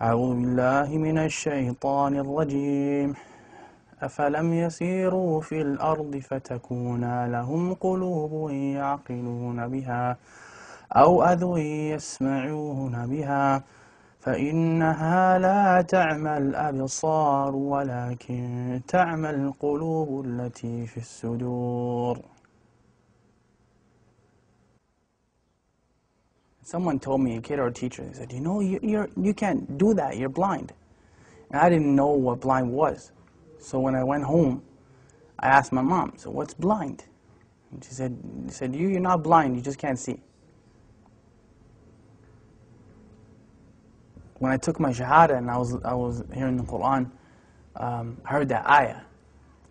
أعوذ بالله من الشيطان الرجيم أفلم يسيروا في الأرض فتكون لهم قلوب يعقلون بها أو أذن يسمعون بها فإنها لا تعمى الأبصار ولكن تعمى القلوب التي في الصدور. Someone told me, a kid or a teacher, they said, you know, you can't do that, you're blind. And I didn't know what blind was. So when I went home, I asked my mom, so what's blind? And she said, you're not blind, you just can't see. When I took my shahada and I was hearing the Quran, I heard that ayah.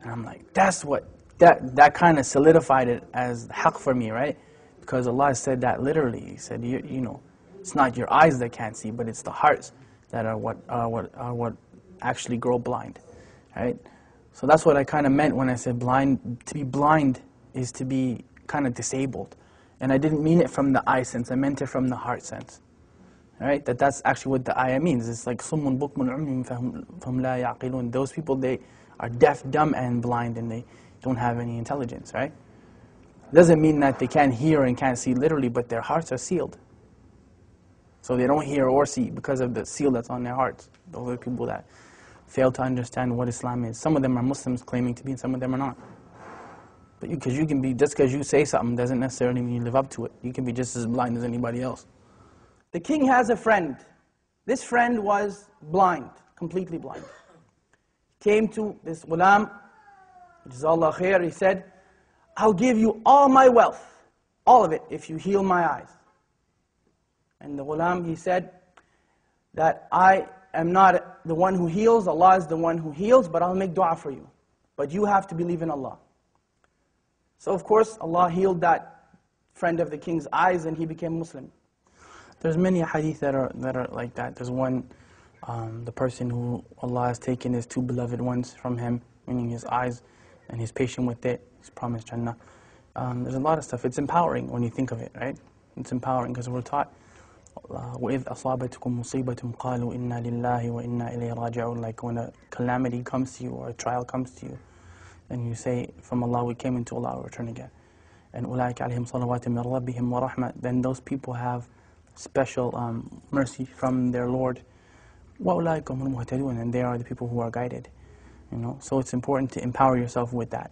And I'm like, that kind of solidified it as haqq for me, right? Because Allah said that literally. He said, you know, it's not your eyes that can't see, but it's the hearts that are what actually grow blind, right? So that's what I kind of meant when I said blind. To be blind is to be kind of disabled. And I didn't mean it from the eye sense, I meant it from the heart sense. Right? That's actually what the ayah means. It's like summun bukmun umyun fahum la yaqilun. Those people, they are deaf, dumb, and blind, and they don't have any intelligence, right? Doesn't mean that they can't hear and can't see literally, but their hearts are sealed. So they don't hear or see because of the seal that's on their hearts. Those are people that fail to understand what Islam is. Some of them are Muslims claiming to be, and some of them are not. But because you can be, just because you say something doesn't necessarily mean you live up to it. You can be just as blind as anybody else. The king has a friend. This friend was blind, completely blind. Came to this ghulam, Jazakallah khair, he said, I'll give you all my wealth, all of it, if you heal my eyes. And the ghulam, he said, that I am not the one who heals, Allah is the one who heals, but I'll make dua for you. But you have to believe in Allah. So of course, Allah healed that friend of the king's eyes and he became Muslim. There's many hadith that are like that. There's one, the person who Allah has taken his two beloved ones from him, meaning his eyes, and he's patient with it. He's promised Jannah. There's a lot of stuff. It's empowering when you think of it, right? It's empowering because we're taught, وَإِذْ أَصَابَتْكُمْ مُصِيبَةٌ قَالُوا إِنَّا لِلَّهِ وَإِنَّا إِلَيْهِ رَاجِعُونَ. Like when a calamity comes to you or a trial comes to you, and you say, from Allah we came, into Allah we return again. And أُولَٰئِكَ عَلَيْهِمْ صَلَوَاتٌ مِّن رَبِّهِمْ وَرَحْمَةٌ. Then those people have special mercy from their Lord. وَأُولَٰئِكَ هُمُ الْمُهْتَدُونَ. And they are the people who are guided. You know, so it's important to empower yourself with that.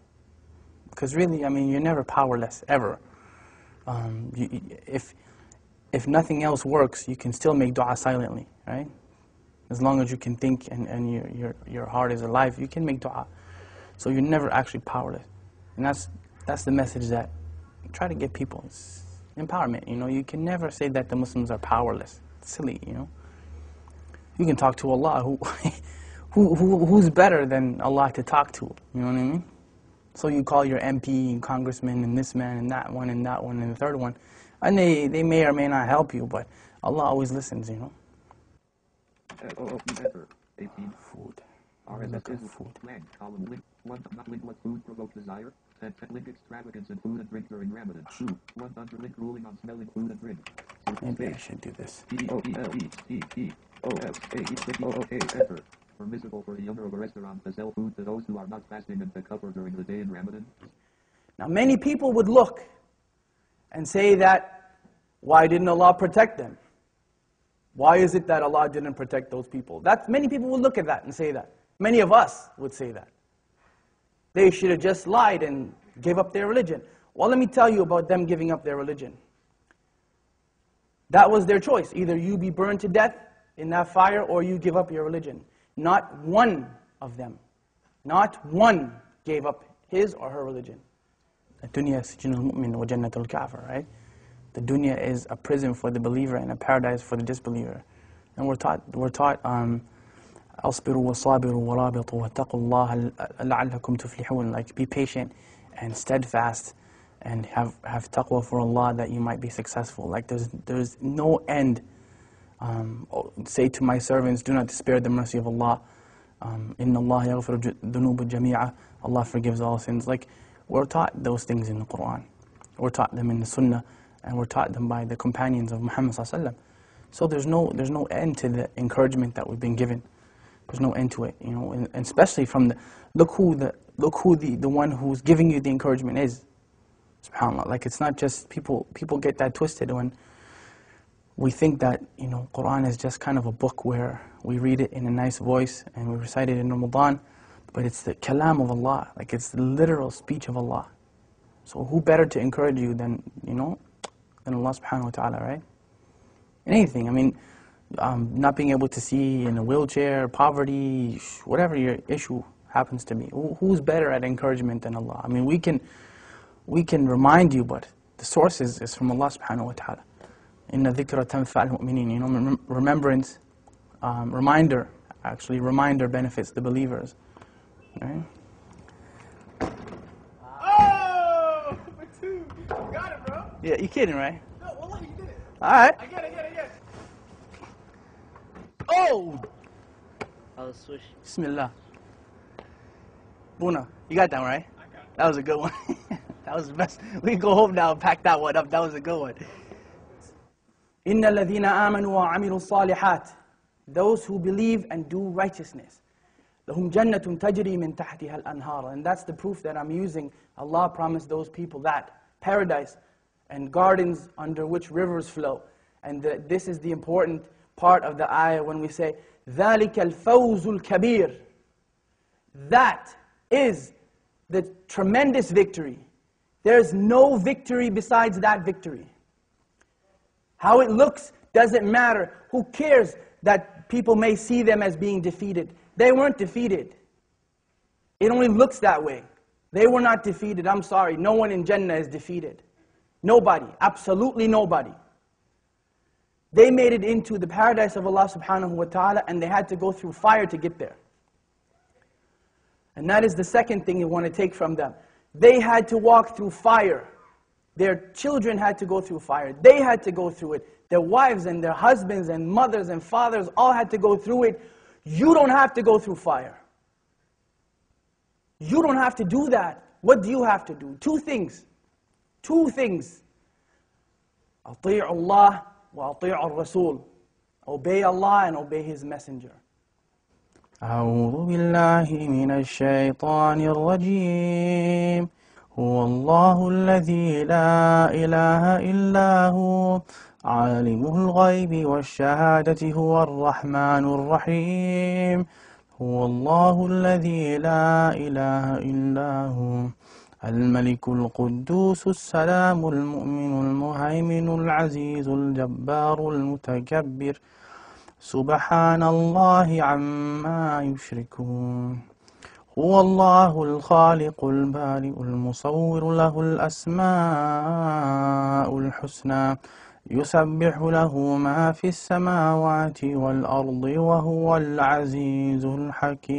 Because really, I mean, you're never powerless, ever. If nothing else works, you can still make dua silently, right? As long as you can think and your heart is alive, you can make dua. So you're never actually powerless. And that's the message that I try to give people. It's empowerment, you know. You can never say that the Muslims are powerless. It's silly, you know. You can talk to Allah, who's better than Allah to talk to, you know what I mean? So you call your MP and congressman and this man and that one and that one and the third one, and they may or may not help you, but Allah always listens, you know. Food. Look at food. Column link. 1. Not link what food provokes desire. 10. Link extravagance in food and drink during Ramadan. 2. 1. Link ruling on smelling food and drink. Maybe I should do this. Permissible for the owner of a restaurant to sell food to those who are not fasting and to cover during the day in Ramadan. Now many people would look and say that, why didn't Allah protect them? Why is it that Allah didn't protect those people? Many people would look at that and say that. Many of us would say that. They should have just lied and gave up their religion. Well, let me tell you about them giving up their religion. That was their choice. Either you be burned to death in that fire or you give up your religion. Not one of them, not one gave up his or her religion. The dunya sijnul mu'min wa jannatul kafir, right? The dunya is a prison for the believer and a paradise for the disbeliever. And we're taught أصبروا وصابروا ورابطوا واتقوا الله لعلكم تفلحون. Like, be patient and steadfast and have taqwa for Allah that you might be successful. Like, there's no end. Say to my servants, do not despair the mercy of Allah. Inna Allah yaghfiru dhunuba jami'a. Allah forgives all sins. Like, we're taught those things in the Quran. We're taught them in the Sunnah, and we're taught them by the companions of Muhammad sallallahu alaihi wasallam. So there's no end to the encouragement that we've been given. There's no end to it, you know, and especially from the look who the one who's giving you the encouragement is. SubhanAllah. Like, it's not just people get that twisted when we think that, you know, Quran is just kind of a book where we read it in a nice voice and we recite it in Ramadan, but it's the kalam of Allah, like it's the literal speech of Allah. So who better to encourage you than, you know, than Allah subhanahu wa ta'ala, right? In anything, I mean, not being able to see in a wheelchair, poverty, whatever your issue happens to be. Who's better at encouragement than Allah? I mean, we can remind you, but the source is from Allah subhanahu wa ta'ala. Inna dhikra tanfa'al mu'minin. You know, remembrance, reminder benefits the believers. Right? Oh, for two. You got it, bro. Yeah, you kidding, right? No, wallah, you did it. All right. I get it. Oh! I'll switch. Bismillah. Buna, you got that one, right? I got it. That was a good one. That was the best. We can go home now and pack that one up. That was a good one. إِنَّ الَّذِينَ آمَنُوا وَعَمِلُوا الصَّالِحَاتِ. Those who believe and do righteousness. لَهُمْ جَنَّةٌ تَجْرِي مِنْ تَحْتِهَا الْأَنْهَارُ. And that's the proof that I'm using. Allah promised those people that. Paradise and gardens under which rivers flow. And this is the important part of the ayah when we say, ذَلِكَ الْفَوْزُ الْكَبِيرُ. That is the tremendous victory. There's no victory besides that victory. How it looks doesn't matter. Who cares that people may see them as being defeated? They weren't defeated. It only looks that way. They were not defeated. I'm sorry. No one in Jannah is defeated. Nobody. Absolutely nobody. They made it into the paradise of Allah subhanahu wa ta'ala, and they had to go through fire to get there. And that is the second thing you want to take from them. They had to walk through fire. Their children had to go through fire. They had to go through it. Their wives and their husbands and mothers and fathers all had to go through it. You don't have to go through fire. You don't have to do that. What do you have to do? Two things. Two things. أطيعوا الله وأطيعوا الرسول. Obey Allah and obey His Messenger. أعوذ بالله من الشيطان الرجيم هو الله الذي لا إله إلا هو عالم الغيب والشهادة هو الرحمن الرحيم هو الله الذي لا إله إلا هو الملك القدوس السلام المؤمن المهيمن العزيز الجبار المتكبر سبحان الله عما يشركون هو الله الخالق البارئ المصور له الأسماء الحسنى يسبح له ما في السماوات والأرض وهو العزيز الحكيم.